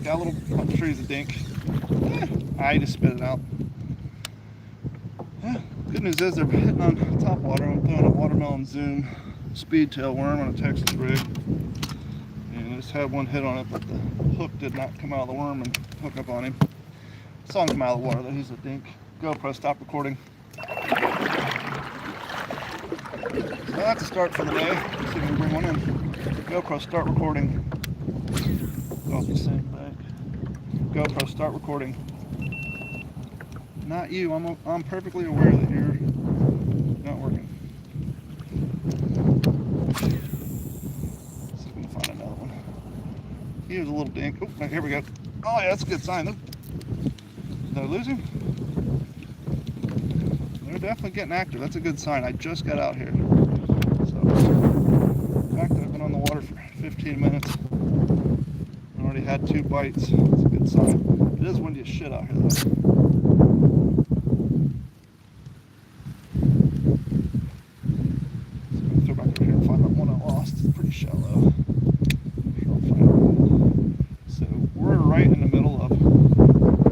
Got a little, I'm sure he's a dink. I just spit it out. Good news is they're hitting on top water. I'm throwing a watermelon zoom speedtail worm on a Texas rig. And I just had one hit on it, but the hook did not come out of the worm and hook up on him. I saw him come out of the water though, he's a dink. GoPro, stop recording. So that's a start for the day. Let's see if we can bring one in. GoPro, start recording. Off the same bank. GoPro, start recording. Not you. I'm perfectly aware that you're not working. Let's see if we can find another one. He was a little dink. Oh, here we go. Oh yeah, that's a good sign. Did I lose him? They're definitely getting active. That's a good sign. I just got out here. So, the fact that I've been on the water for 15 minutes. Already had 2 bites. It's a good sign. It is windy as shit out here though. So I'm gonna throw back over here and find that one I lost. It's pretty shallow. So we're right in the middle of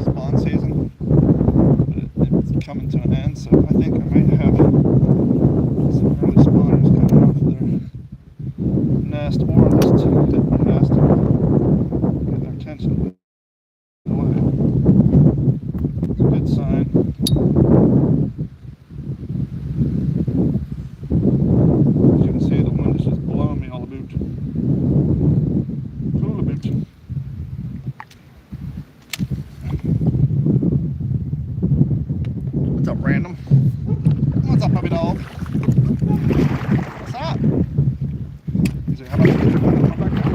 spawn season, but it's coming to an end. So I think I might have some early spawners coming off their nest, or just hit their nest. Attention away. It's a good sign. As you can see, the wind is just blowing me all about. All about. What's up, random? What's up, puppy dog? What's up? He's like, how about you come back down?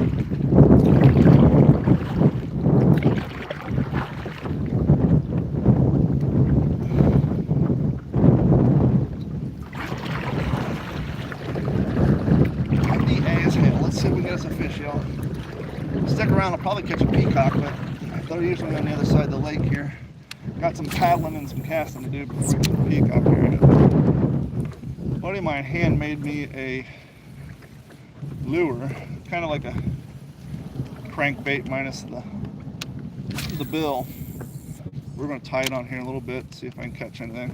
Let's see if we can get us a fish, y'all. Stick around, I'll probably catch a peacock, but they're usually on the other side of the lake here. Got some paddling and some casting to do before we get the peacock here. A buddy of mine handmade me a lure, kind of like a crankbait minus the bill. We're going to tie it on here a little bit, see if I can catch anything.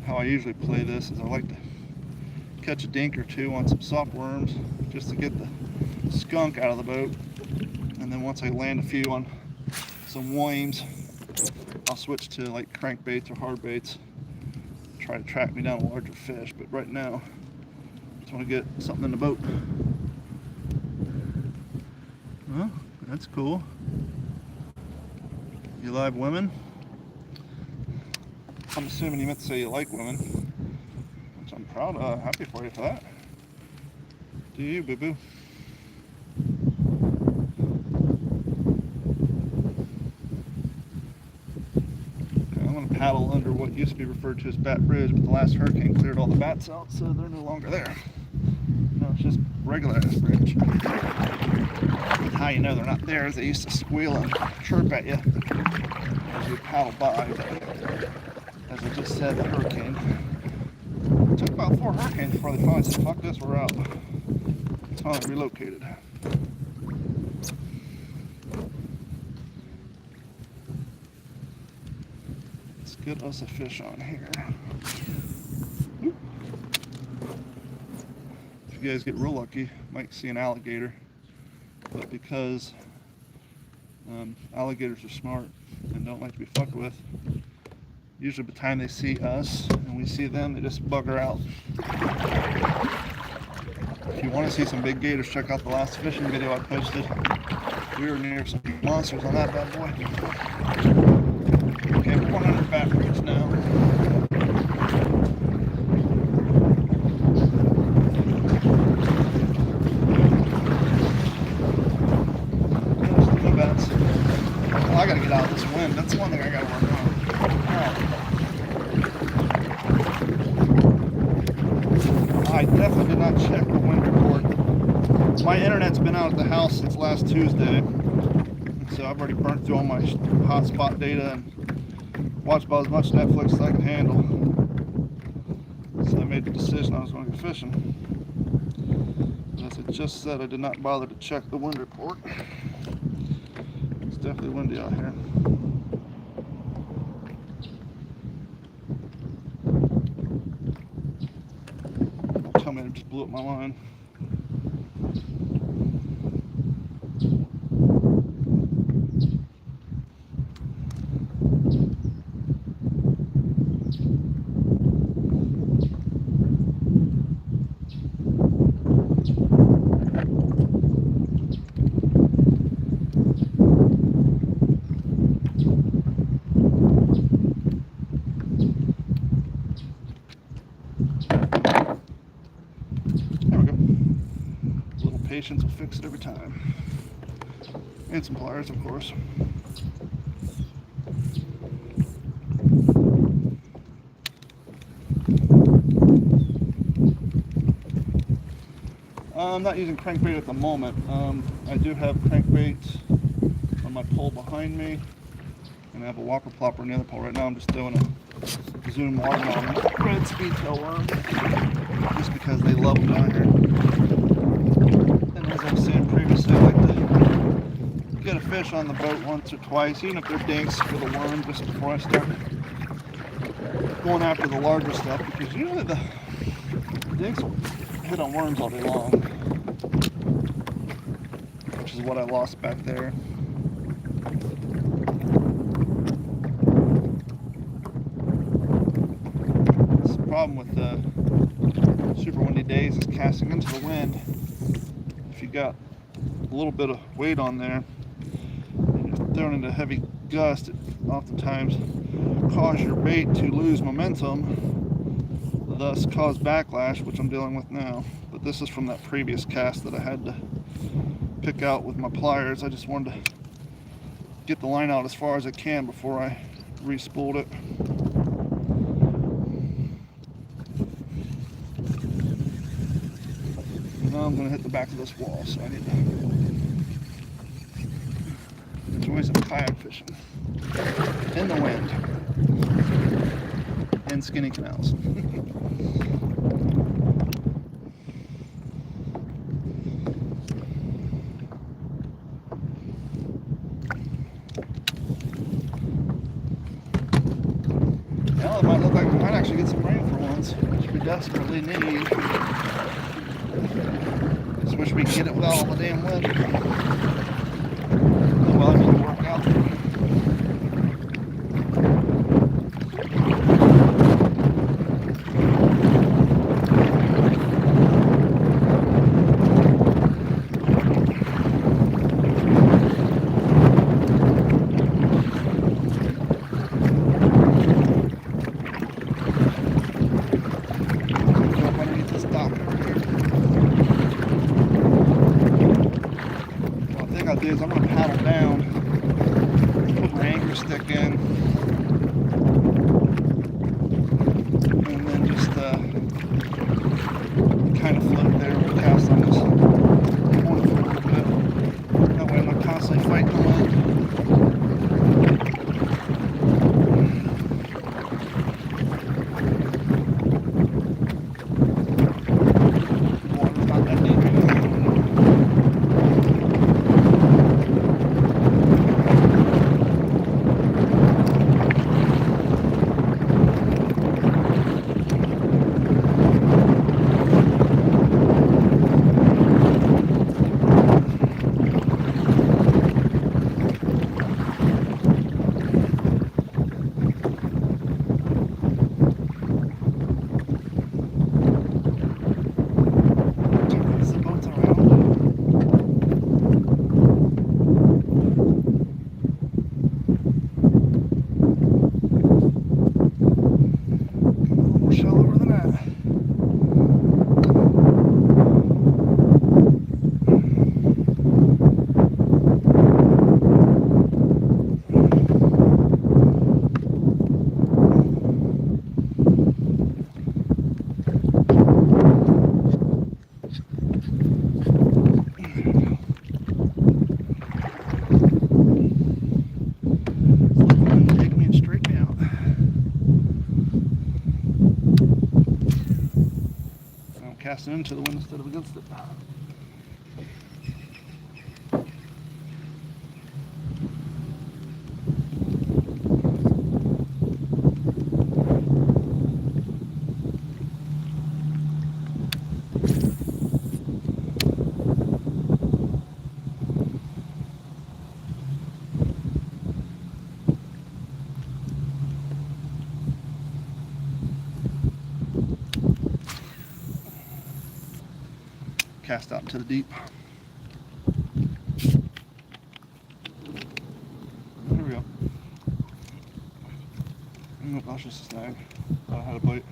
How I usually play this is I like to catch a dink or two on some soft worms just to get the skunk out of the boat, and then once I land a few on some worms, I'll switch to like crankbaits or hard baits, try to track me down a larger fish. But right now I just want to get something in the boat. Well, that's cool. You live women? I'm assuming you meant to say you like women, which I'm proud of. Happy for you for that. Do you, boo-boo? Okay, I'm going to paddle under what used to be referred to as Bat Bridge, but the last hurricane cleared all the bats out, so they're no longer there. No, it's just regular ass bridge. How you know they're not there is they used to squeal and chirp at you as you paddle by. But as I just said, the hurricane. It took about 4 hurricanes before they finally said, fuck this, we're out. It's finally relocated. Let's get us a fish on here. If you guys get real lucky, you might see an alligator. But because alligators are smart and don't like to be fucked with, usually by the time they see us and we see them, they just bugger out. If you want to see some big gators, check out the last fishing video I posted. We were near some monsters on that bad boy. Okay, we're going under Baton Rouge now. Well, I gotta get out of this wind. That's one thing I gotta work on. I definitely did not check the wind report. My internet's been out at the house since last Tuesday, so I've already burnt through all my hotspot data and watched about as much Netflix as I could handle. So I made the decision I was going to go fishing. As I just said, I did not bother to check the wind report. It's definitely windy out here. Don't tell me I just blew up my line. Patience will fix it every time. And some pliers, of course. I'm not using crankbait at the moment. I do have crankbait on my pole behind me, and I have a whopper plopper on the other pole. Right now I'm just doing a zoom watermelon red speedtail worm, just because they love them down here. As I was saying previously, I like to get a fish on the boat once or twice, even if they're dinks, for the worm, just before I start going after the larger stuff, because usually the dinks will hit on worms all day long, which is what I lost back there. That's the problem with the super windy days, is casting into the wind. If you got a little bit of weight on there and you're thrown into heavy gust, it oftentimes cause your bait to lose momentum, thus cause backlash, which I'm dealing with now. But this is from that previous cast that I had to pick out with my pliers. I just wanted to get the line out as far as I can before I re-spooled it. Now I'm going to hit the back of this wall, so I need to enjoy some kayak fishing in the wind in skinny canals. Well, it might look like we might actually get some rain for once, which we desperately need. Just wish we could get it without all the damn wind. Oh well, I need to work out. Is I'm going to paddle down, put my anchor stick in, and then just kind of float there with the cast on this point for a little bit. That way I'm not constantly fighting the wind. casting into the wind instead of against it. Cast out into the deep. Here we go. Nope, that was just a snag. Thought I had a bite.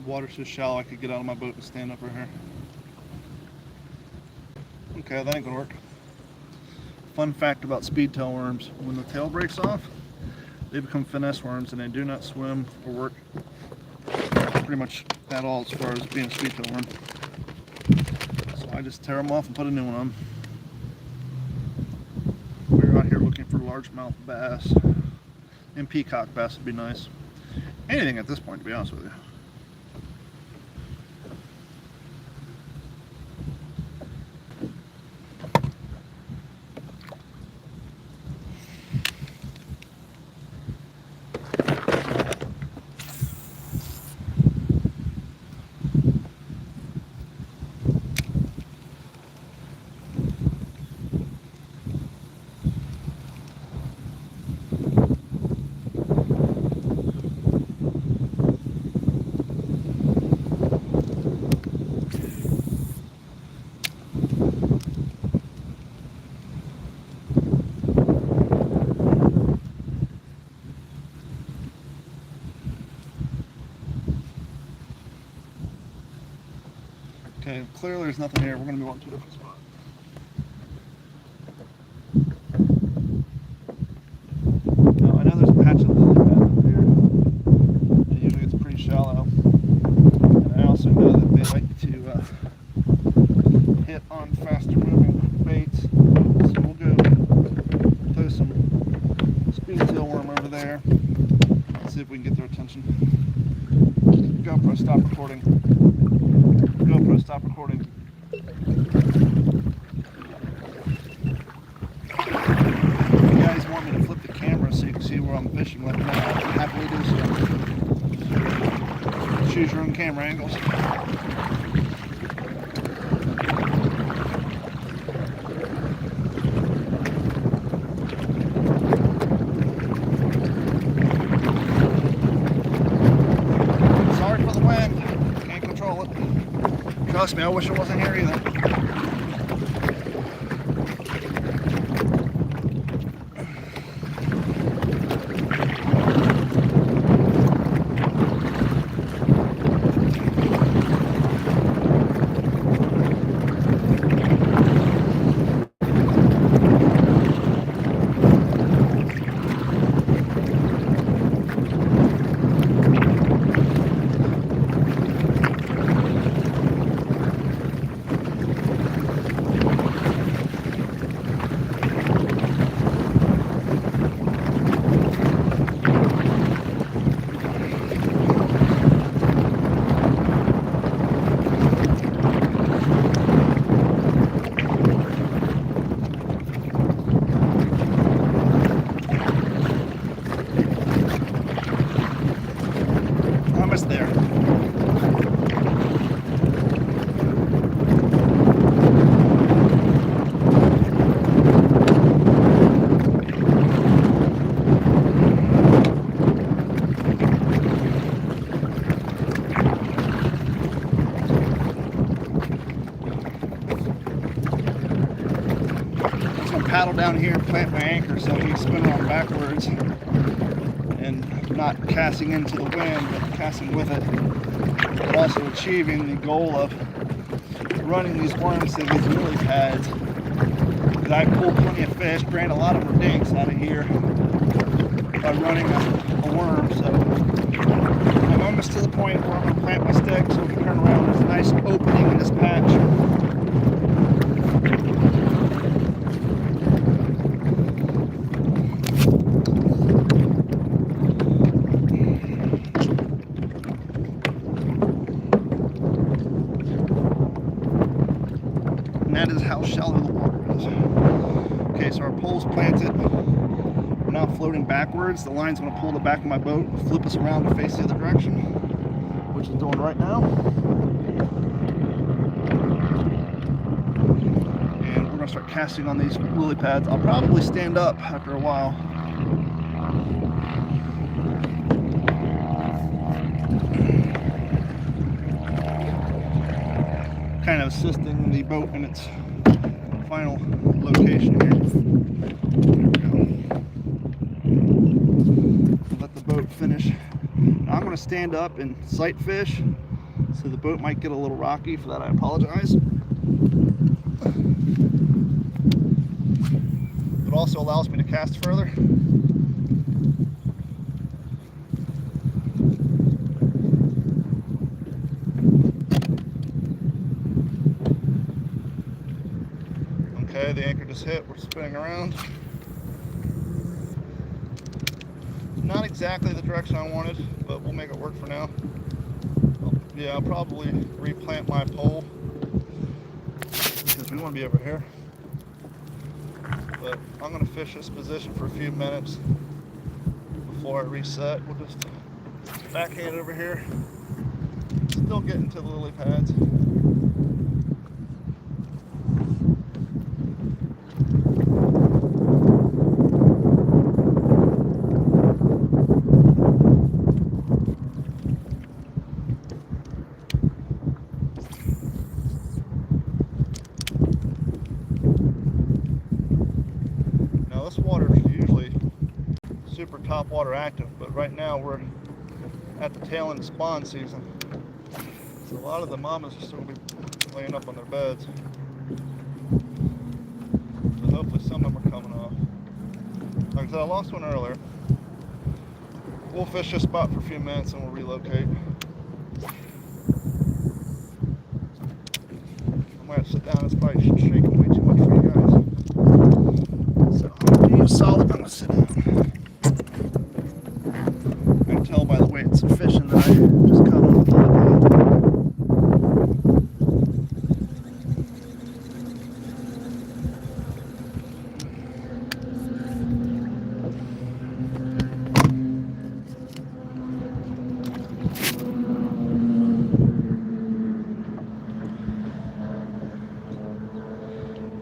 Water's so shallow I could get out of my boat and stand up right here. Okay, that ain't gonna work. Fun fact about speedtail worms: when the tail breaks off, they become finesse worms and they do not swim or work pretty much at all as far as being a speedtail worm. So I just tear them off and put a new one on. We're out here looking for largemouth bass, and peacock bass would be nice. Anything at this point, to be honest with you. Okay, clearly there's nothing here. We're going to move on to a different spot. Now, I know there's a patch of lily pad up here. It usually gets pretty shallow. And I also know that they like to hit on faster moving baits. So we'll go throw some speedtail worm over there. Let's see if we can get their attention. GoPro, stop recording. GoPro, stop recording. If you guys want me to flip the camera so you can see where I'm fishing, let me know. I'll happily do so. Choose your own camera angles. Sorry for the wind. Can't control it. Trust me, I wish it wasn't here either. Almost there. I'm gonna paddle down here and plant my anchor so I can spin around backwards and not casting into the wind, but casting with it, but also achieving the goal of running these worms to these lily pads because I pulled plenty of fish. Granted, a lot of them are dinks out of here by running a worm. So I'm almost to the point where I'm going to plant my stick so we can turn around. There's a nice opening in this patch. And that is how shallow the water is. Okay, so our pole's planted. We're now floating backwards. The line's going to pull the back of my boat, flip us around to face the other direction, which it's doing right now. And we're going to start casting on these lily pads. I'll probably stand up after a while. Kind of assisting the boat in its final location here. Let the boat finish. Now I'm going to stand up and sight fish, so the boat might get a little rocky. For that I apologize. It also allows me to cast further. Okay, the anchor just hit. We're spinning around. Not exactly the direction I wanted, but we'll make it work for now. Yeah, I'll probably replant my pole because we want to be over here. But I'm going to fish this position for a few minutes before I reset. We'll just backhand over here. Still getting to the lily pads. This water is usually super top water active, but right now we're at the tail end of spawn season, so a lot of the mamas are still going to be laying up on their beds, so hopefully some of them are coming off. Like I said, I lost one earlier. We'll fish this spot for a few minutes and we'll relocate. I might have to sit down. It's probably shaking way too much for you guys. So I'm going to use solid. I'm going to sit down. I can tell by the way it's fishing that I just caught on the lily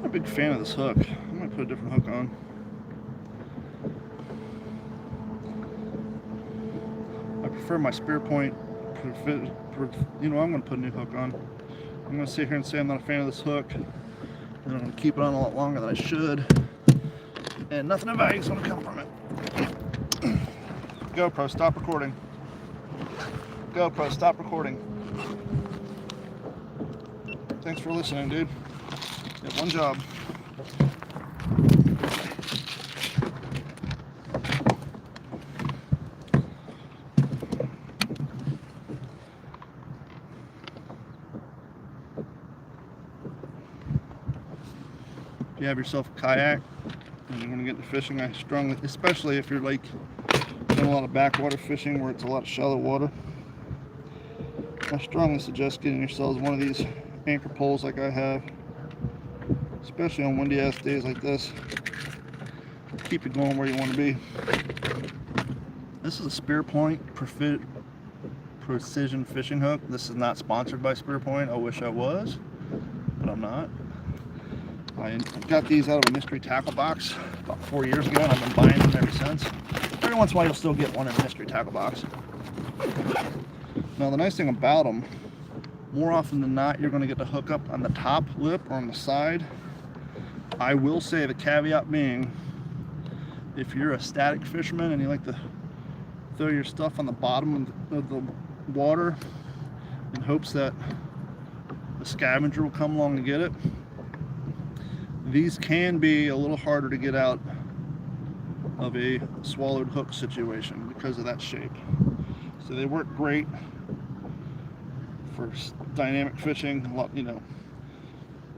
I'm a big fan of this hook. I'm going to put a different hook on. I prefer my spear point. You know, I'm going to put a new hook on. I'm going to sit here and say I'm not a fan of this hook. And I'm going to keep it on a lot longer than I should. And nothing of value is going to come from it. GoPro, stop recording. GoPro, stop recording. Thanks for listening, dude. You have one job. If you have yourself a kayak and you want to get into fishing, I strongly, especially if you're like doing a lot of backwater fishing where it's a lot of shallow water, I strongly suggest getting yourselves one of these anchor poles like I have, especially on windy ass days like this. Keep it going where you want to be. This is a Spear Point precision fishing hook. This is not sponsored by Spear Point. I wish I was, but I'm not. I got these out of a mystery tackle box about 4 years ago, and I've been buying them ever since. Every once in a while you'll still get one in a mystery tackle box. Now the nice thing about them, more often than not, you're going to get the hook up on the top lip or on the side. I will say, the caveat being, if you're a static fisherman and you like to throw your stuff on the bottom of the water in hopes that the scavenger will come along and get it, These can be a little harder to get out of a swallowed hook situation because of that shape. So they work great for dynamic fishing, a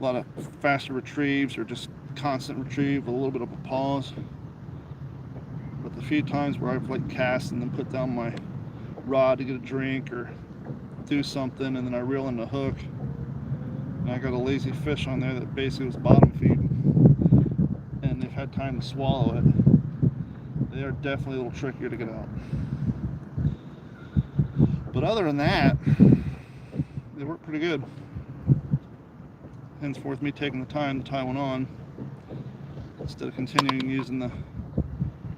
lot of faster retrieves or just constant retrieve with a little bit of a pause. But the few times where I've cast and then put down my rod to get a drink or do something, and then I reel in the hook and I got a lazy fish on there that basically was bottom feeding and they've had time to swallow it, they are definitely a little trickier to get out. But other than that, they work pretty good. Henceforth, me taking the time to tie one on instead of continuing using the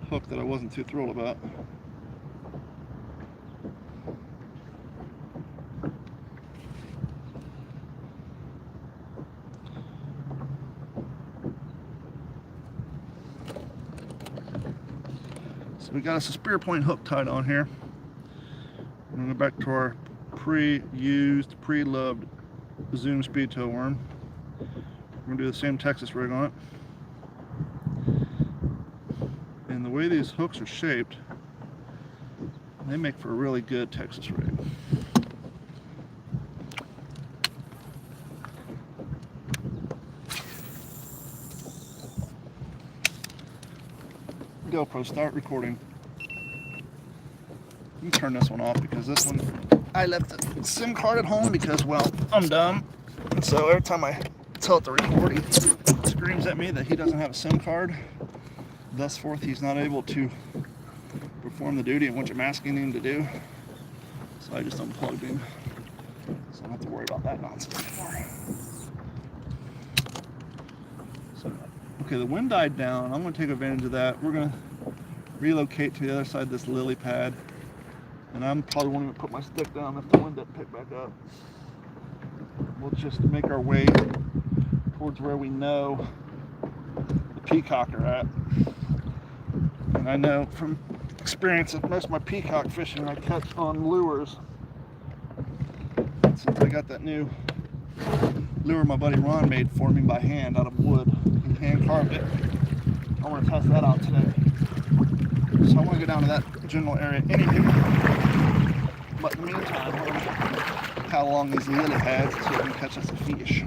hook that I wasn't too thrilled about. So we got us a spear point hook tied on here. We're going to go back to our pre-used, pre-loved Zoom speed tail worm. We're going to do the same Texas rig on it. And the way these hooks are shaped, they make for a really good Texas rig. GoPro, start recording. Let me turn this one off because this one, I left the SIM card at home because, well, I'm dumb. And so every time I tell it to record, he screams at me that he doesn't have a SIM card. Thus forth, he's not able to perform the duty in which I'm asking him to do. So I just unplugged him. So I don't have to worry about that nonsense anymore. So, okay, the wind died down. I'm going to take advantage of that. We're going to relocate to the other side of this lily pad. And I'm probably won't even put my stick down if the wind doesn't pick back up. We'll just make our way towards where we know the peacock are at. And I know from experience that most of my peacock fishing I catch on lures. Since I got that new lure my buddy Ron made for me by hand out of wood, he hand carved it. I want to test that out today. So I want to go down to that general area anyway. But in the meantime, we're going to paddle along these lily pads so we can catch us a fish.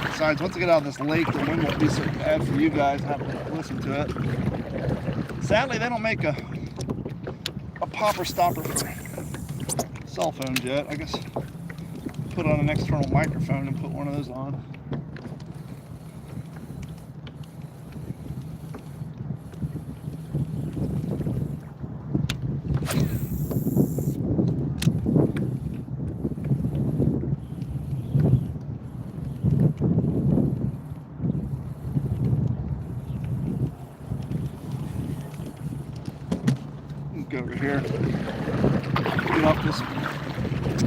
Besides, once I get out of this lake, the wind won't be so bad for you guys having to listen to it. Sadly, they don't make a popper stopper for cell phones yet. I guess put on an external microphone and put one of those on. Go over here, get off this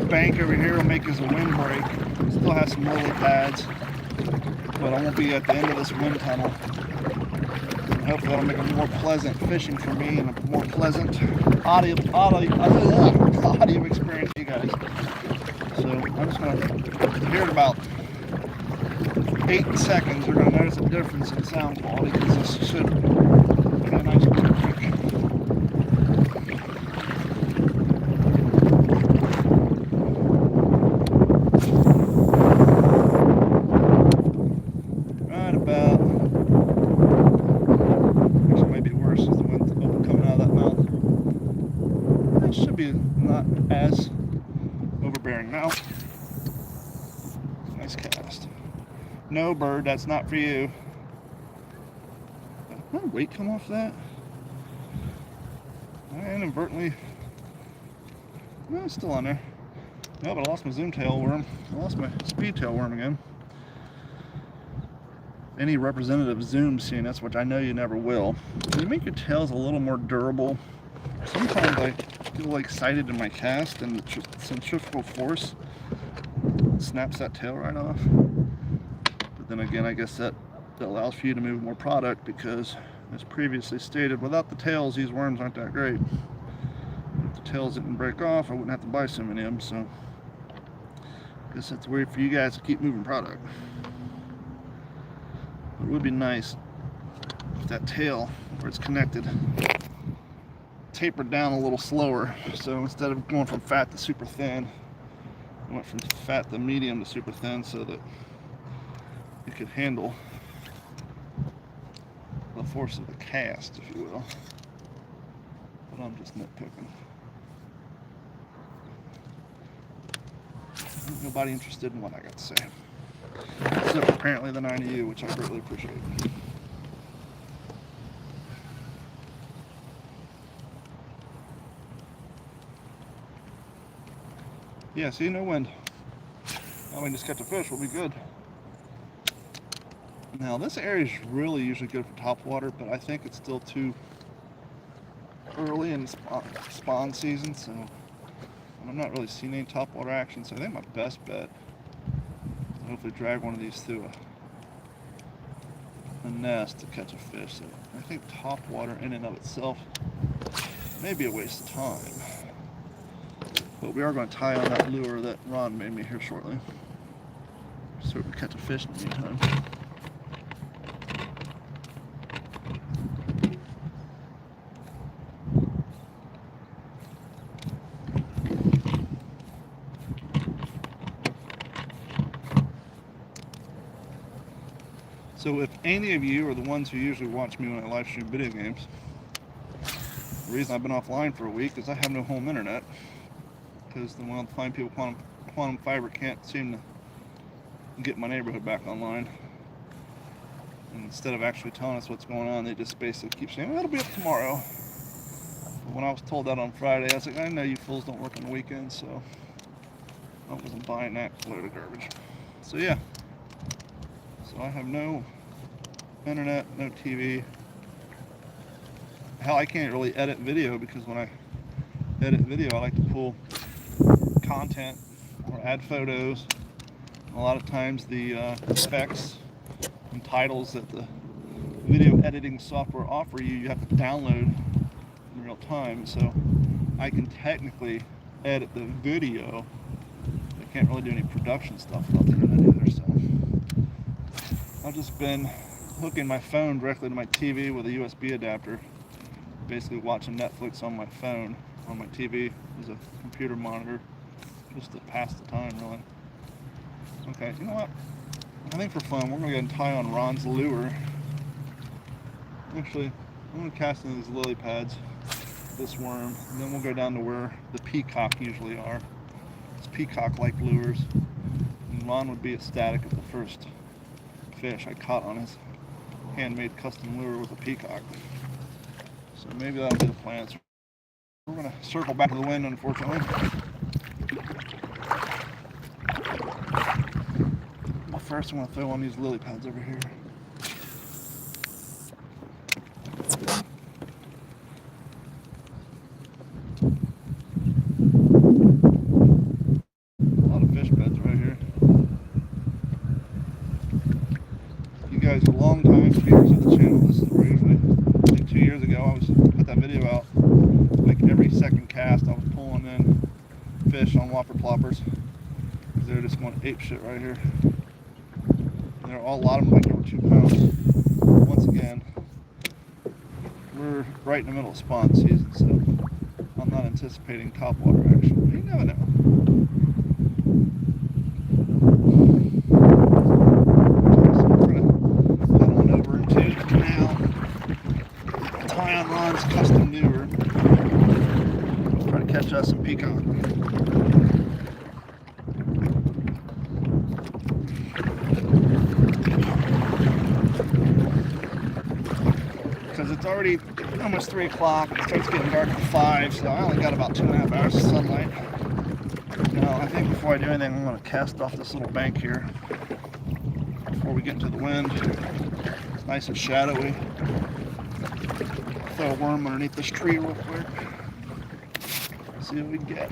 bank over here, will make us a windbreak. Still has some lily pads, but I won't be at the end of this wind tunnel. And hopefully that'll make a more pleasant fishing for me and a more pleasant audio experience for you guys. So I'm just going to, here in about 8 seconds, we're going to notice a difference in sound quality because this should be a nice windbreak. Not as overbearing. Now, nice cast. No, bird, that's not for you. Did my weight come off that? I inadvertently. No, it's still on there. No, but I lost my zoom tail worm. I lost my speed tail worm again. Any representative zoom CNS, which I know you never will, can you make your tails a little more durable? Sometimes I get a little excited in my cast and the centrifugal force snaps that tail right off. But But then again, I guess that allows for you to move more product because, as previously stated, without the tails, these worms aren't that great. If the tails didn't break off, I wouldn't have to buy so many of them, so I guess that's weird for you guys to keep moving product. But it would be nice if that tail, where it's connected, tapered down a little slower. So instead of going from fat to super thin, I went from fat to medium to super thin so that it could handle the force of the cast, if you will. But I'm just nitpicking. Nobody interested in what I got to say. Except apparently the 90U, which I greatly appreciate. Yeah, see, no wind. Now we can just catch a fish, we'll be good. Now this area is really usually good for topwater, but I think it's still too early in spawn season, so I'm not really seeing any topwater action. So I think my best bet is to hopefully drag one of these through a nest to catch a fish. So I think topwater in and of itself may be a waste of time, but we are going to tie on that lure that Ron made me here shortly, so we can catch a fish in the meantime. So if any of you are the ones who usually watch me when I live stream video games, the reason I've been offline for a week is I have no home internet, because the one of the fine people, Quantum Fiber, can't seem to get my neighborhood back online. And instead of actually telling us what's going on, they just basically keep saying, well, it'll be up tomorrow. But when I was told that on Friday, I was like, I know you fools don't work on the weekends, so I wasn't buying that load of garbage. So yeah. So I have no internet, no TV. Hell, I can't really edit video, because when I edit video, I like to pull content or add photos. A lot of times the specs and titles that the video editing software offer you, you have to download in real time. So I can technically edit the video. I can't really do any production stuff without the internet either. So I've just been hooking my phone directly to my TV with a USB adapter, basically watching Netflix on my phone, on my TV as a computer monitor, just to pass the time, really. Okay, you know what? I think for fun, we're going to go and tie on Ron's lure. Actually, I'm going to cast in these lily pads, this worm, and then we'll go down to where the peacock usually are. It's peacock-like lures, and Ron would be ecstatic at the first fish I caught on his handmade custom lure with a peacock. So maybe that'll be the plan. So we're going to circle back to the wind, unfortunately. But first I'm going to throw on these lily pads over here. A lot of fish beds right here. You guys are long-time viewers of the channel. This is where usually, I think 2 years ago, I put that video out. Like every second cast, I was pulling in fish on whopper ploppers, because they're just going ape shit right here. And a lot of them like over 2 pounds. Once again, we're right in the middle of spawn season, so I'm not anticipating topwater action. You never know. Custom lure. Try to catch us some peacock. Because it's already almost 3 o'clock. It starts getting dark at 5, so I only got about 2.5 hours of sunlight. Now, I think before I do anything, I'm going to cast off this little bank here before we get into the wind. It's nice and shadowy. Throw a worm underneath this tree real quick. See what we get.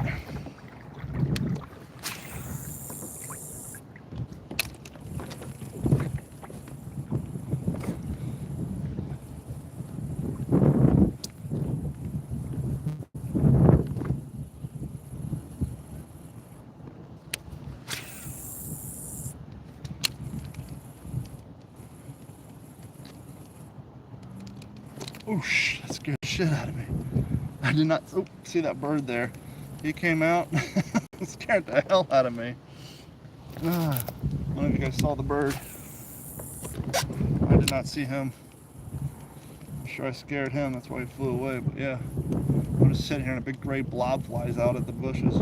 Oosh, that scared the shit out of me. I did not see that bird there. He came out, scared the hell out of me. I don't know if you guys saw the bird. I did not see him. I'm sure I scared him, that's why he flew away, but yeah. I'm just sitting here and a big gray blob flies out at the bushes.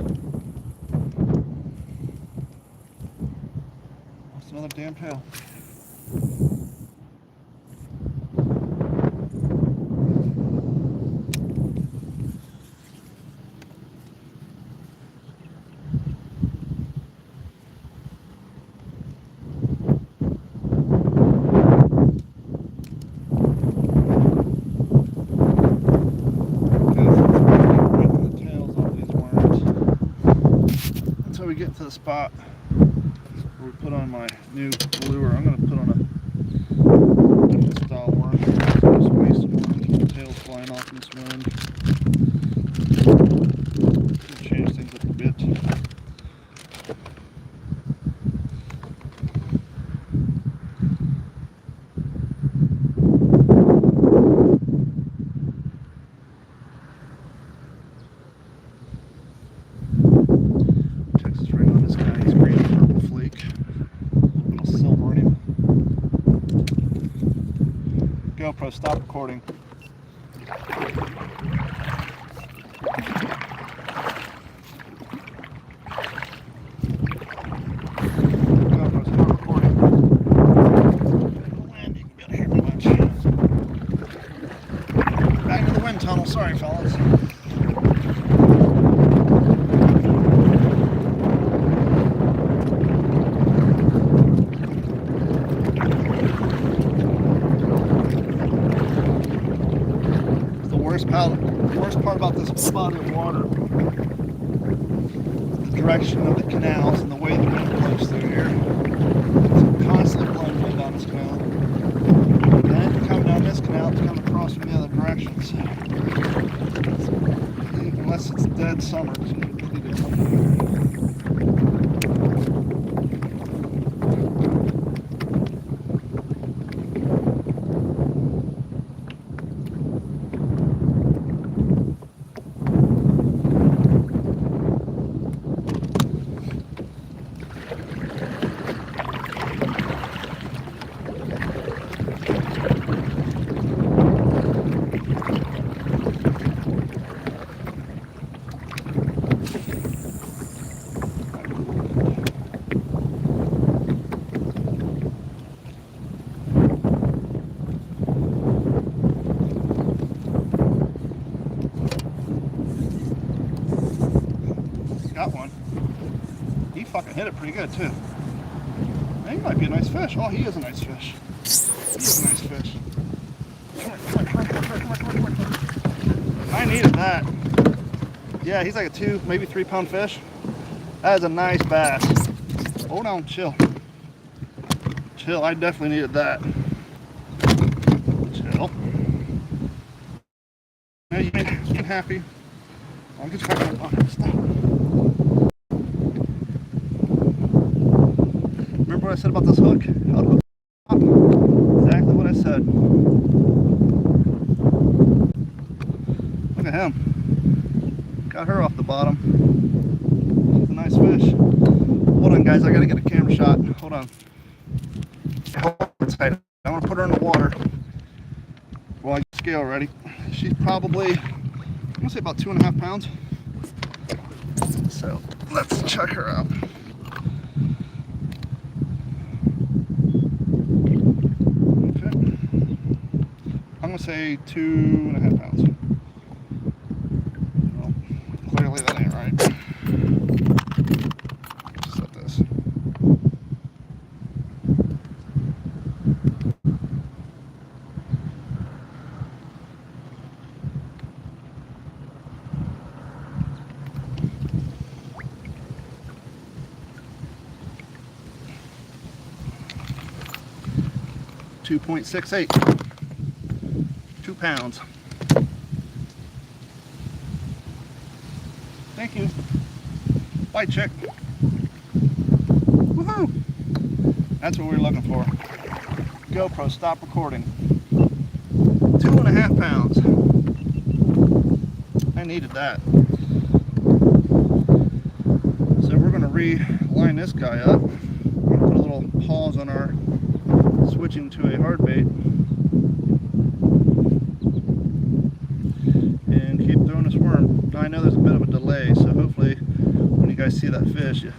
That's another damn tail. Until we get to the spot where we put on my new lure, I'm going to put on a different style worm. Just waste worm. The tail's flying off in this wind. Change things up a bit. GoPro, stop recording. GoPro, stop recording. Land, you can get here much. Back to the wind tunnel, sorry fellas. The worst part about this body of water, the direction of the canals and the way the wind blows through here. It's constantly blowing wind down this canal. And then if you come down this canal, it's coming across from the other direction. So, unless it's dead summer, it's completely different. Got one. He fucking hit it pretty good too. He might be a nice fish. Oh, he is a nice fish. He is a nice fish. Come on. I needed that. Yeah, he's like a 2, maybe 3 pound fish. That is a nice bass. Hold on, chill. Chill, I definitely needed that. Chill. Yeah, you ain't happy. I'll get you back on. Stop. Remember what I said about this hook? How to hook up? Exactly what I said. Look at him. Got her off the bottom. She's a nice fish. Hold on, guys. I gotta get a camera shot. Hold on. Hold on tight. I want to put her in the water. Well, I get the scale ready. She's probably, I'm gonna say about 2.5 pounds. So let's check her out. I'm gonna say 2.5 pounds. Well, clearly that ain't right. Set this. .68. 2 pounds. Thank you. Bye, chick. Woohoo! That's what we were looking for. GoPro, stop recording. 2 2.5 pounds. I needed that. So we're going to reline this guy up. We're going to put a little pause on our switching to a hard bait and keep throwing this worm. Now I know there's a bit of a delay, so hopefully when you guys see that fish, you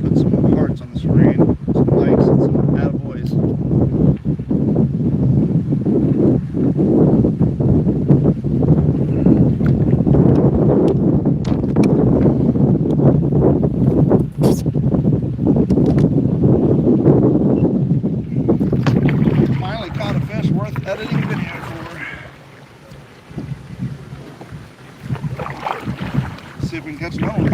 put some hearts on the screen, some likes and some attaboys. Finally caught a fish worth editing video for. Let's see if we can catch another one.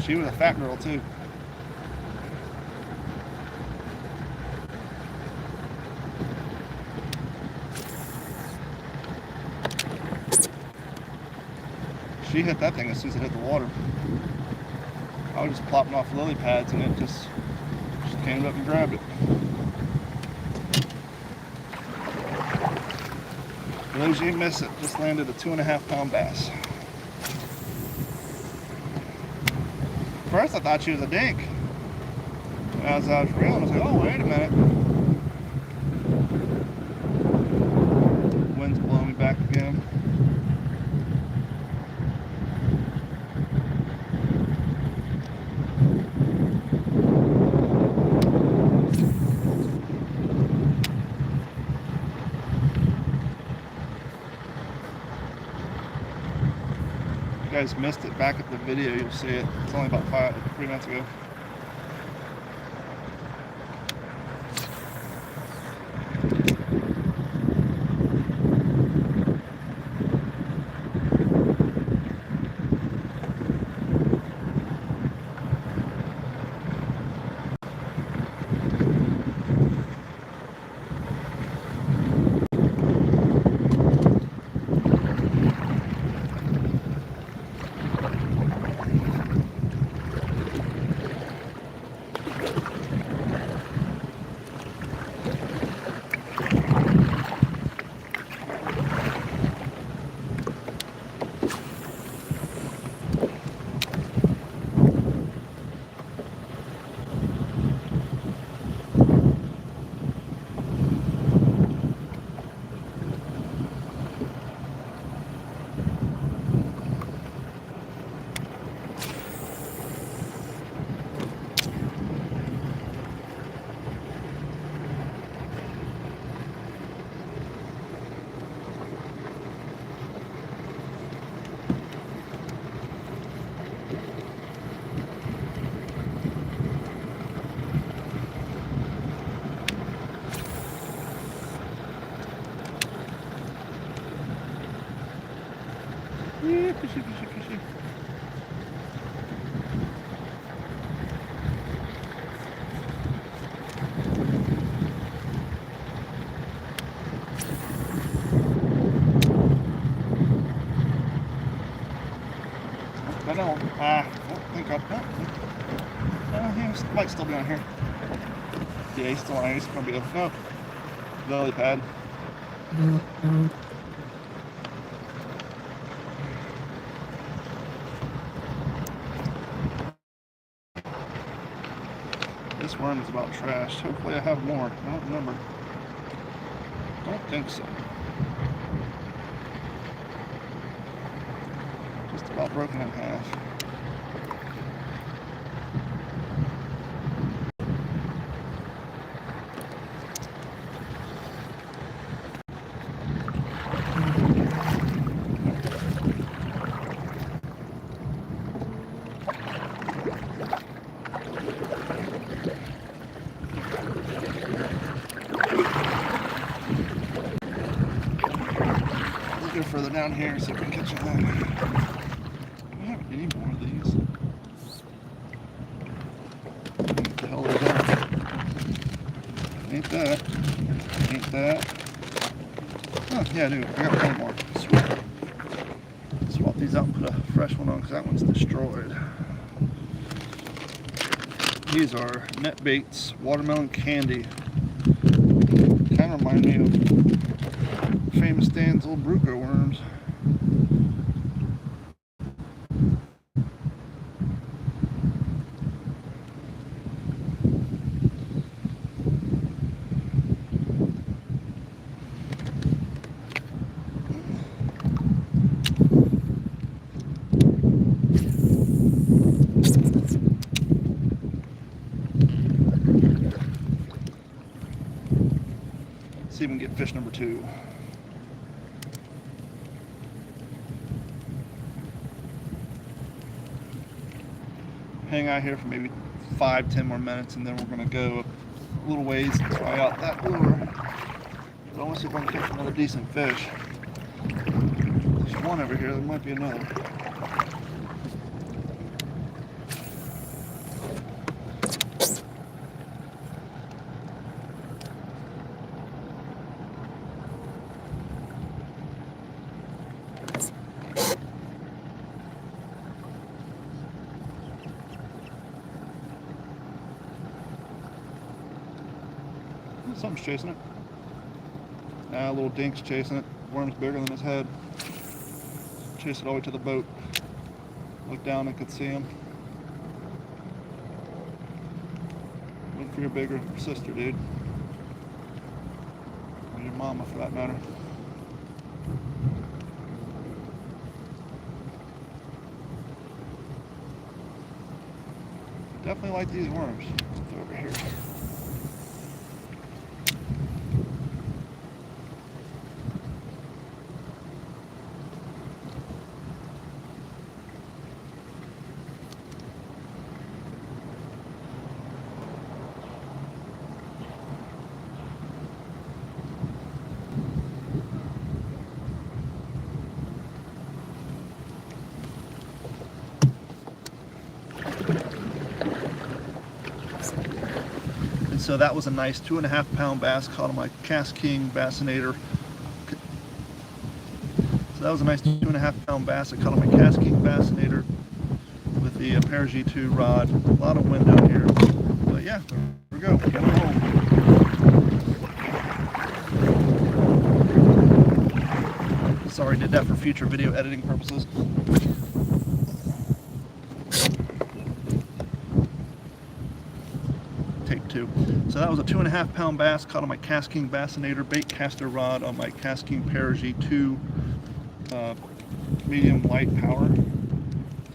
She was a fat girl too. She hit that thing as soon as it hit the water. I was just plopping off lily pads and it just came up and grabbed it. For those of you who miss it, just landed a 2.5 pound bass. First I thought she was a dink. As I was reeling, I was like, oh, wait a minute. Wind's blowing me back again. If you guys missed it back at the video, you'll see it. It's only about 3 minutes ago. Yeah, fishy, fishy, fishy. I don't think I've got he might still be on here. Yeah, he's still on here. He's going to be a lily pad. This worm is about trashed. Hopefully I have more. I don't remember. Don't think so. Just about broken in half. further down here, see if we can catch that. Do we have any more of these? What the hell is that? Ain't that. Ain't that. Oh, yeah, I do. I got plenty more. Sweet. Swap these out and put a fresh one on because that one's destroyed. These are net baits, watermelon candy. Kind of remind me of famous Dan's old Bruco worms. See if we can get fish number 2. Hang out here for maybe 5-10 more minutes, and then we're going to go a little ways and try out that lure. But I want to see if I can catch another decent fish. There's one over here, there might be another. Something's chasing it. A little dink's chasing it. Worm's bigger than his head. Chase it all the way to the boat. Look down and could see him. Look for your bigger sister, dude. Or your mama, for that matter. Definitely like these worms. They're over here. So that was a nice 2.5 pound bass caught on my Cast King Bassinator. So that was a nice 2.5 pound bass I caught on my Cast King Bassinator with the Paragee 2 rod. A lot of wind out here. But yeah, there we go. Got it home. Sorry, did that for future video editing purposes. Take 2. So that was a 2.5 pound bass caught on my Cast King Bassinator bait caster rod on my Cast King Paragee 2 medium light power.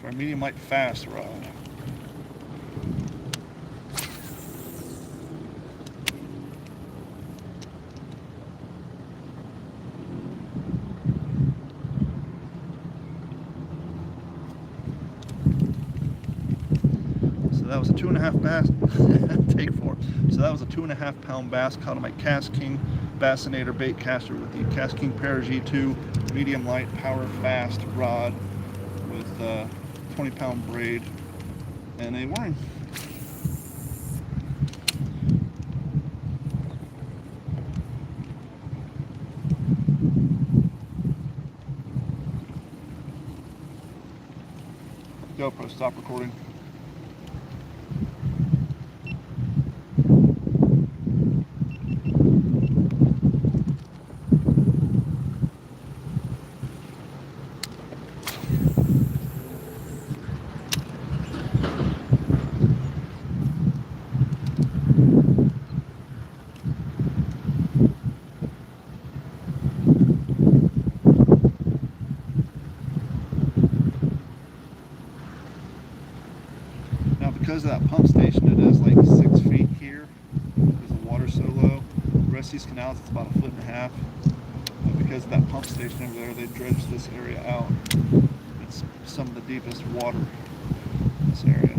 Sorry, medium light fast rod. So that was a 2.5 bass. Take 4. So that was a 2.5 pound bass caught on my Cast King Bassinator bait caster with the Cast King Paragee 2 medium light power fast rod with 20 pound braid and a worm. GoPro, stop recording. Because of that pump station, it is like 6 feet here because the water's so low. The rest of these canals, it's about 1.5 feet. But because of that pump station over there, they dredged this area out. It's some of the deepest water in this area.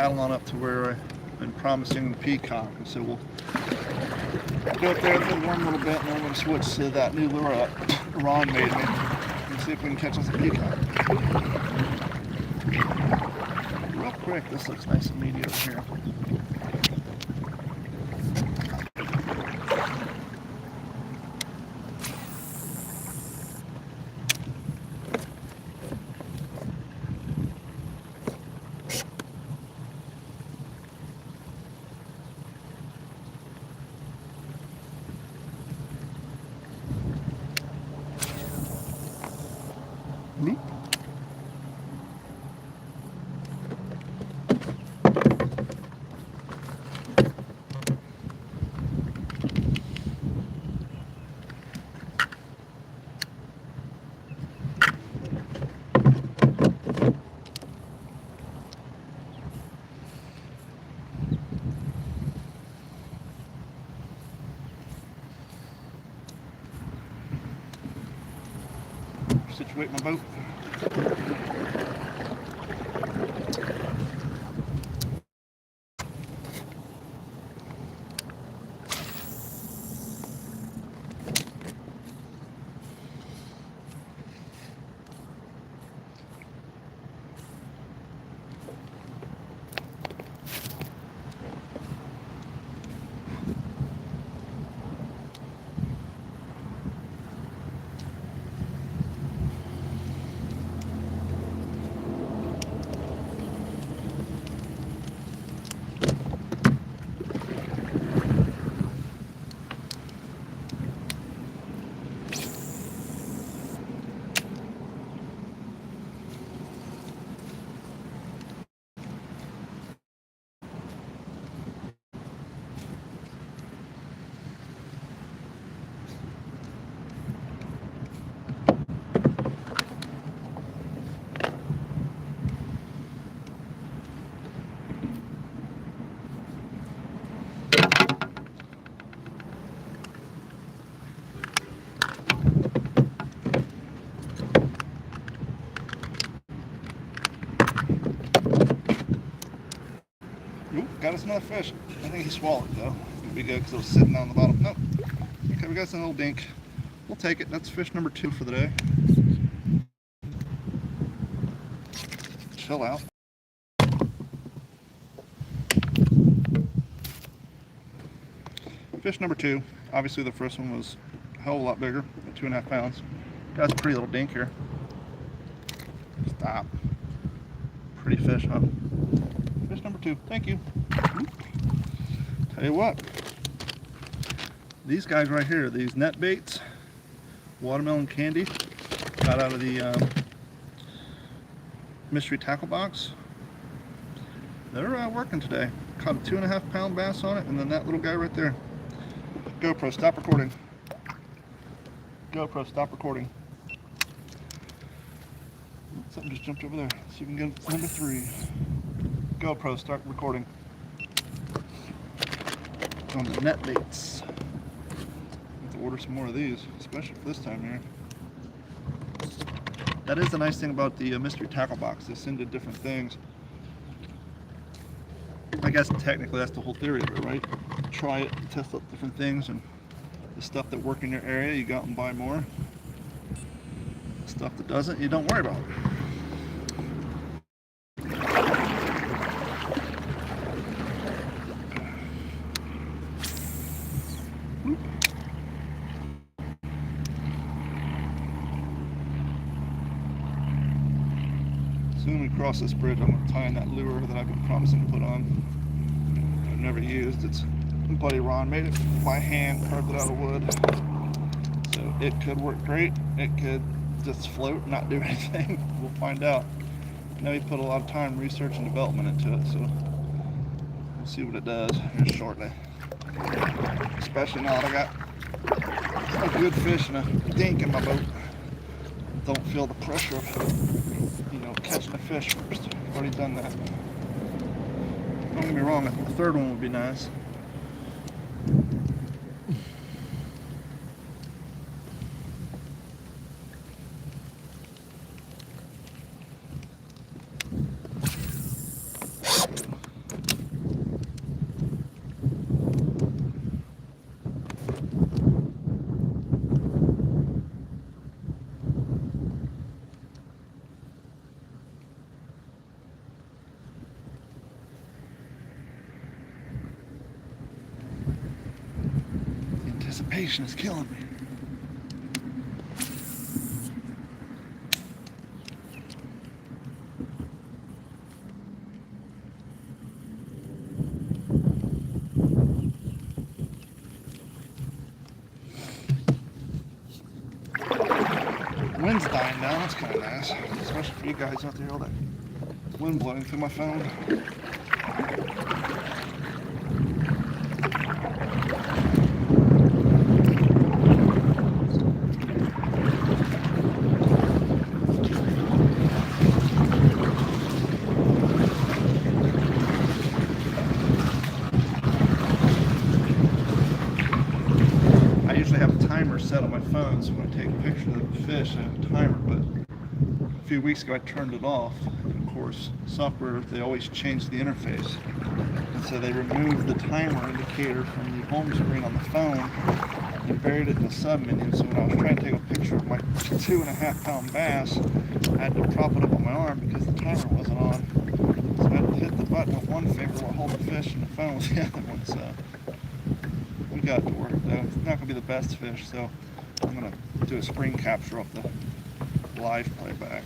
paddle on up to where I've been promising the peacock. And so we'll go up there, let it warm a little bit, and then we're going to switch to that new lure Ron made me and see if we can catch us a peacock. Real quick, this looks nice and meaty over here. Bloop. Situate my boat. Oop, got us another fish. I think he swallowed it though. It'll be good because it was sitting on the bottom. Nope. Okay, we got some little dink. We'll take it. That's fish number 2 for the day. Chill out. Fish number 2. Obviously the first one was a hell of a lot bigger, at 2.5 pounds. Got a pretty little dink here. Stop. Pretty fish, huh? Fish number 2. Thank you. Tell you what, these guys right here, these net baits, watermelon candy, got out of the mystery tackle box. They're working today. Caught a 2.5 pound bass on it, and then that little guy right there. GoPro, stop recording. GoPro, stop recording. Something just jumped over there. See if we can get number 3. GoPro, start recording. On the net baits. I have to order some more of these, especially for this time here. That is the nice thing about the mystery tackle box. They send you different things. I guess technically that's the whole theory of it, right? Try it, test out different things, and the stuff that work in your area, you go out and buy more. The stuff that doesn't, you don't worry about it. Soon we cross this bridge, I'm going to tie in that lure that I've been promising to put on. I've never used. It's Buddy Ron made it by hand, carved it out of wood. So it could work great. It could just float, not do anything. We'll find out. I know he put a lot of time, research, and development into it, so we'll see what it does here shortly. Especially now that I got a good fish and a dink in my boat. Don't feel the pressure of, catching a fish first. I've already done that. Don't get me wrong, I think the third one would be nice. Patient is killing me. Wind's dying down, that's kind of nice. Especially for you guys out there, all that wind blowing through my phone. I usually have a timer set on my phone, so when I take a picture of the fish, I have a timer, but a few weeks ago I turned it off. And of course, software, they always change the interface. And so they removed the timer indicator from the home screen on the phone and buried it in the sub menu. So when I was trying to take a picture of my 2.5 pound bass, I had to prop it up on my arm because the timer wasn't on. So I had to hit the button with one finger while holding the fish, and the phone was the other one. So we got it to work though. It's not going to be the best fish, so I'm going to do a screen capture of the live playback.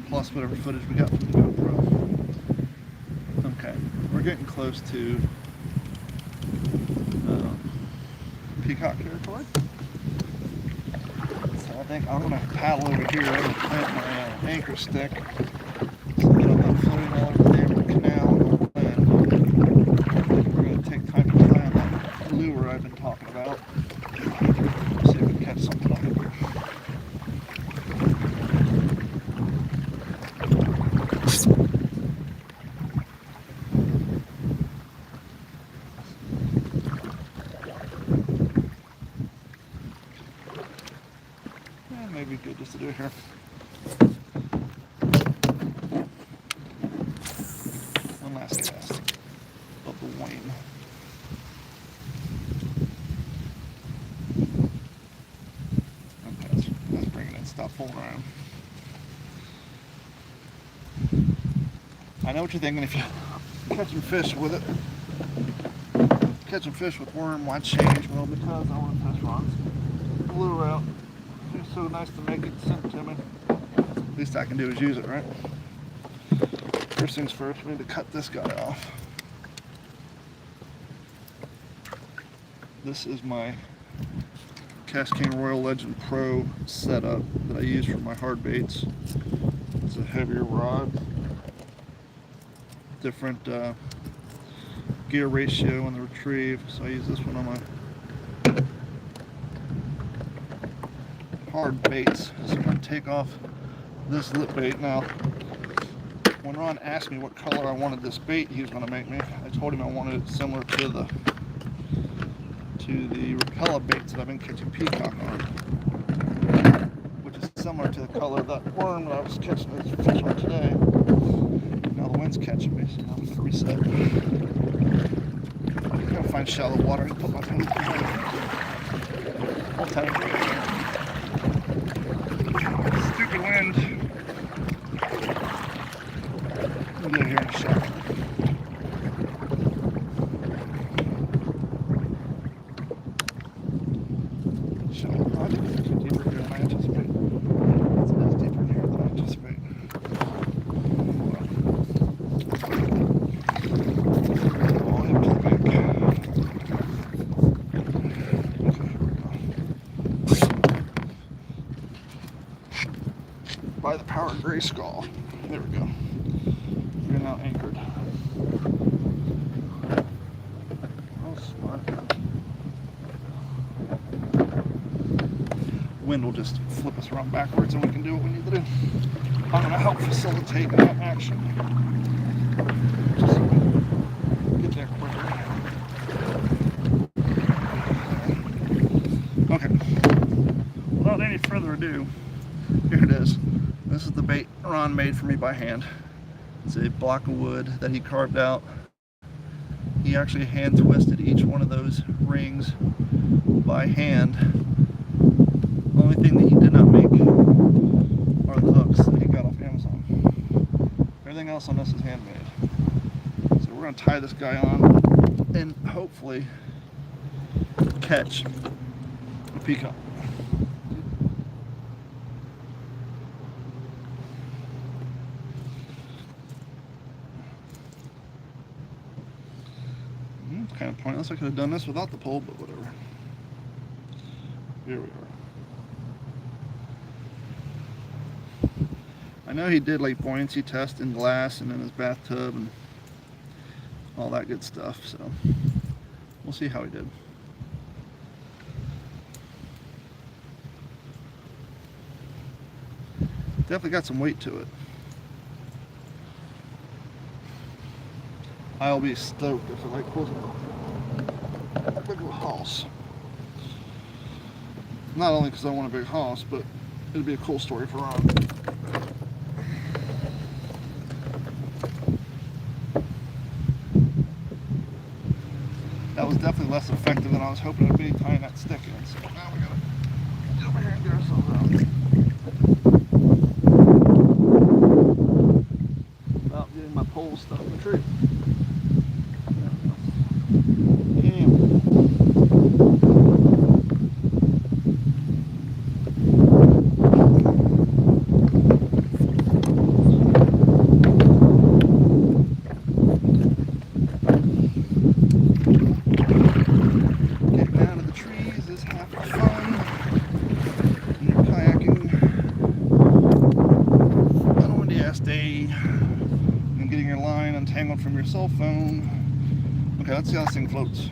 Plus whatever footage we got from the GoPro. Okay, we're getting close to peacock territory. So I think I'm going to paddle over here and plant my anchor stick so that I'm not floating all over the damn canal and we're going to take time to tie on that lure I've been talking about. See if we can catch something on it. Maybe good just to do it here. One last cast of the wane. Okay, let's bring it in. Stop fooling around. I know what you're thinking. If you're catching fish with it, catching fish with worm, why change? Well, because I want fish rods. Lure out. It's so nice to make it sent to me. Least I can do is use it, right? First things first, we need to cut this guy off. This is my Cascade Royal Legend Pro setup that I use for my hard baits. It's a heavier rod, different gear ratio on the retrieve, so I use this one on my hard baits. So I'm going to take off this lip bait. Now, when Ron asked me what color I wanted this bait he was going to make me, I told him I wanted it similar to the Rapella baits that I've been catching peacock on, which is similar to the color of that worm that I was catching this fish on today. Now the wind's catching me, so I'm going to reset. I'm going to find shallow water and put my hook in. I'll tell you. Stupid wind. We'll get here in a second. I think it's actually deeper here than I anticipate. It's deeper in here than I anticipate. All into the bank. Okay, here we go. By the power of gray skull. There we go. We're now anchored. Oh, smart. Wind will just flip us around backwards and we can do what we need to do. I'm going to help facilitate that action. Just so we get there quicker. Okay. Without any further ado, here it is. This is the bait Ron made for me by hand. It's a block of wood that he carved out. He actually hand twisted each one of those rings by hand. The only thing that he did not make are the hooks that he got off Amazon. Everything else on this is handmade. So we're going to tie this guy on and hopefully catch a peacock. Kind of pointless. I could have done this without the pole, but whatever. Here we are. I know he did like buoyancy test in glass and in his bathtub and all that good stuff, so we'll see how he did. Definitely got some weight to it. I'll be stoked if I pulls a big house. Not only because I want a big house, but it'd be a cool story for Ron. That was definitely less effective than I was hoping it would be, tying that stick in. So now we gotta get over here and get ourselves out. Without getting my pole stuck in the tree. And getting your line untangled from your cell phone. Okay, let's see how this thing floats.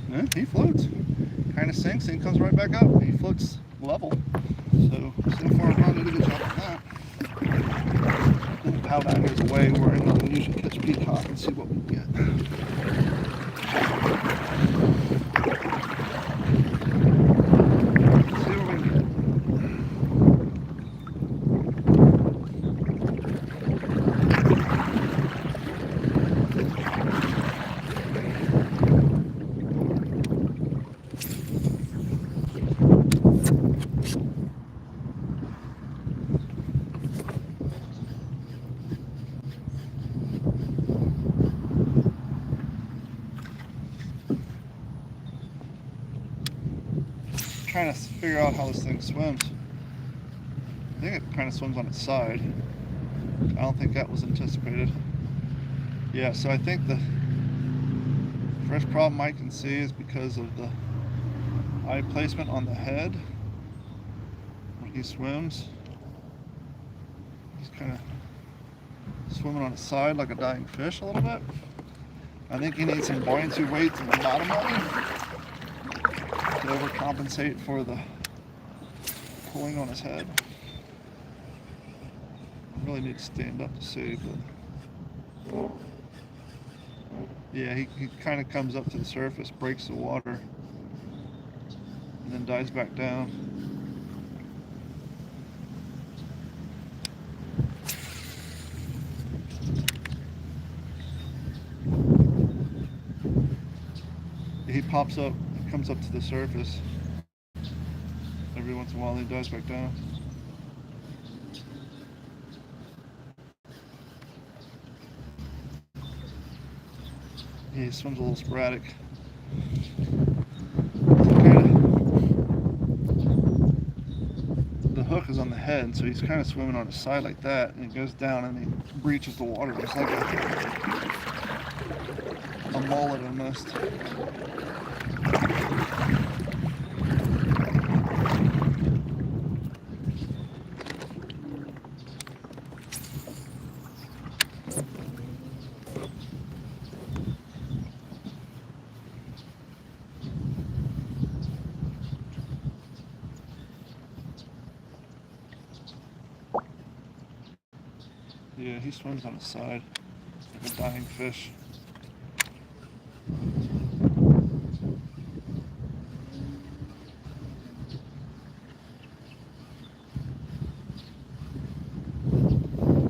Yeah, he floats. Kind of sinks and comes right back up. He floats level. So far, Ron did a good job on that. Then the pow down goes away where I can usually catch peacock and see what we get. Trying to figure out how this thing swims. I think it kind of swims on its side. I don't think that was anticipated. Yeah, so I think the first problem I can see is because of the eye placement on the head when he swims. He's kind of swimming on its side like a dying fish a little bit. I think he needs some buoyancy weights in the bottom of him to overcompensate for the pulling on his head. I really need to stand up to see, but yeah, he kind of comes up to the surface, breaks the water, and then dives back down. He pops up, comes up to the surface. Every once in a while he dives back down. Yeah, he swims a little sporadic. The hook is on the head, so he's kind of swimming on his side like that, and he goes down and he breaches the water. It's like a mullet almost. Yeah, he swims on his side like a dying fish.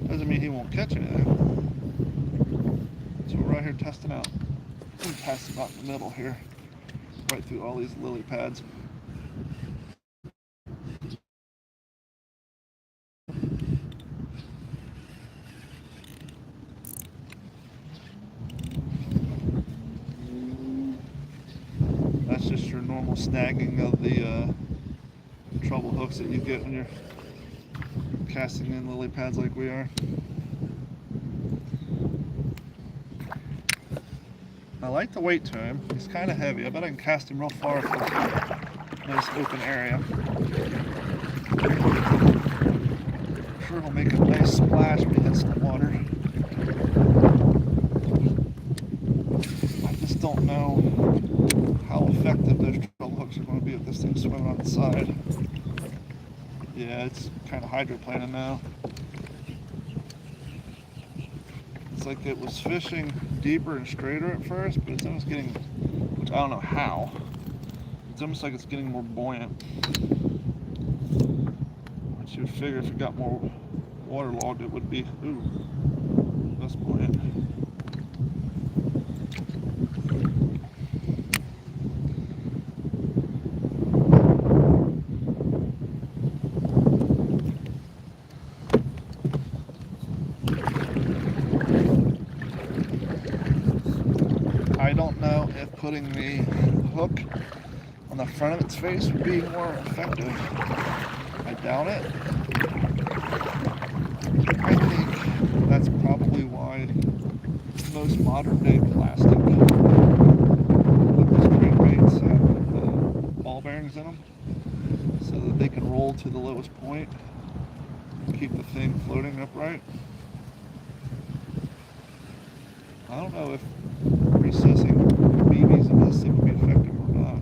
Doesn't mean he won't catch anything. So we're right here testing out. I'm gonna pass him out in the middle here, right through all these lily pads. normal snagging of the treble hooks that you get when you're casting in lily pads like we are. I like the weight to him. He's kind of heavy. I bet I can cast him real far if there's a nice open area. I'm sure he'll make a nice splash when he hits the water. I just don't know how effective those treble hooks are going to be with this thing swimming on the side. Yeah, it's kind of hydroplaning now. It's like it was fishing deeper and straighter at first, but it's almost getting, which I don't know how, it's almost like it's getting more buoyant. Which you would figure if it got more waterlogged, it would be, less buoyant. I don't know if putting the hook on the front of its face would be more effective. I doubt it. I think that's probably why most modern day plastic crankbaits have ball bearings in them, so that they can roll to the lowest point and keep the thing floating upright. I don't know if recessing BBs in this thing would be effective or not.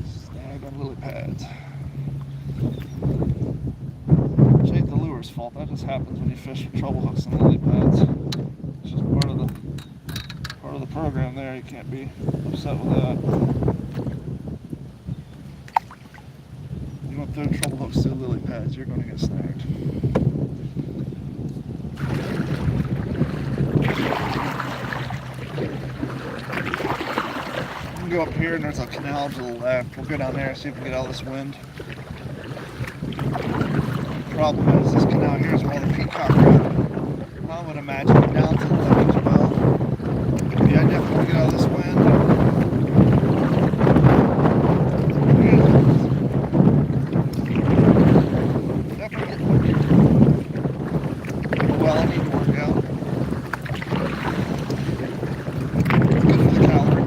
Snag on lily pads. Fault. That just happens when you fish with treble hooks and lily pads. It's just part of the program there. You can't be upset with that. You don't throw treble hooks through lily pads, you're going to get snagged. I'm going to go up here and there's a canal to the left. We'll go down there and see if we can get out of this wind. The problem is this canal here is where all the peacock are. I would imagine down to the left as well. But yeah, I definitely want to get out of this wind. Definitely get well, I need to work out. Good for the calorie.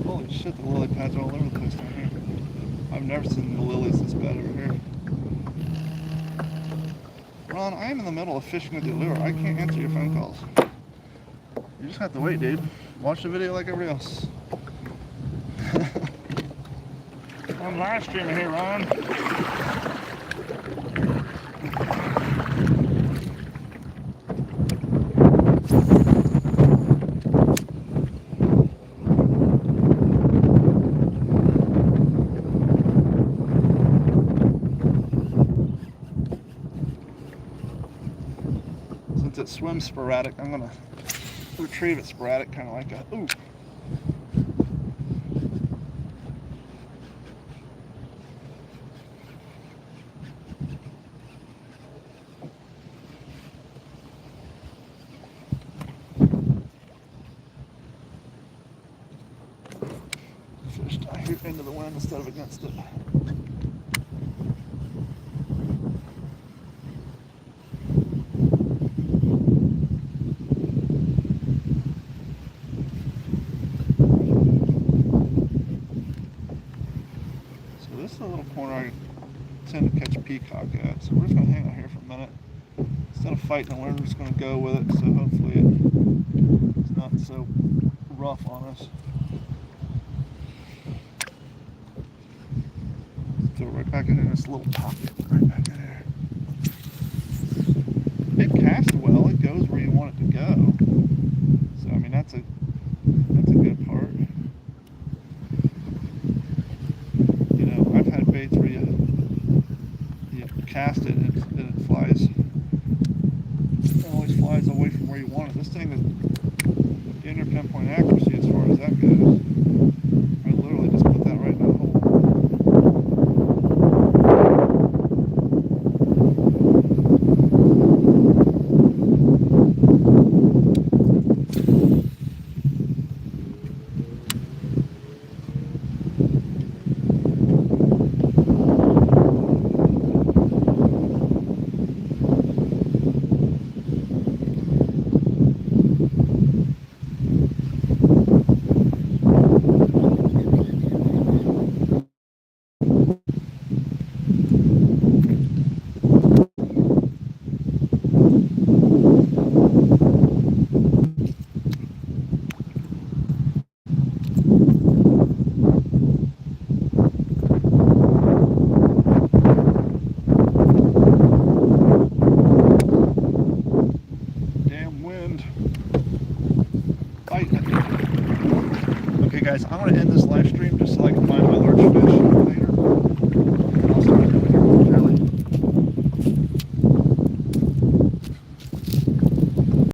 Holy shit, the lily pads are all over the place down here. I've never seen the lilies this bad over here. Ron, I am in the middle of fishing with the lure. I can't answer your phone calls. You just have to wait, dude. Watch the video like everybody else. I'm live streaming here, Ron. Since it swims sporadic, I'm gonna retrieve it sporadic, kind of like a ooh. Fish down here into the wind instead of against it. So this is a little corner I tend to catch a peacock at. So we're just going to hang out here for a minute. Instead of fighting and learning, we're just going to go with it. So hopefully it's not so rough on us. So we're right back in this little pocket. Right back in there. It casts well. It goes where you want it to go. So I mean that's a good part. You know, I've had baits where you cast it and it flies. It always flies away from where you want it. This thing is the inner pinpoint accuracy as far as that goes. I literally just put that right in the hole. Okay guys, I'm going to end this live stream just so I can find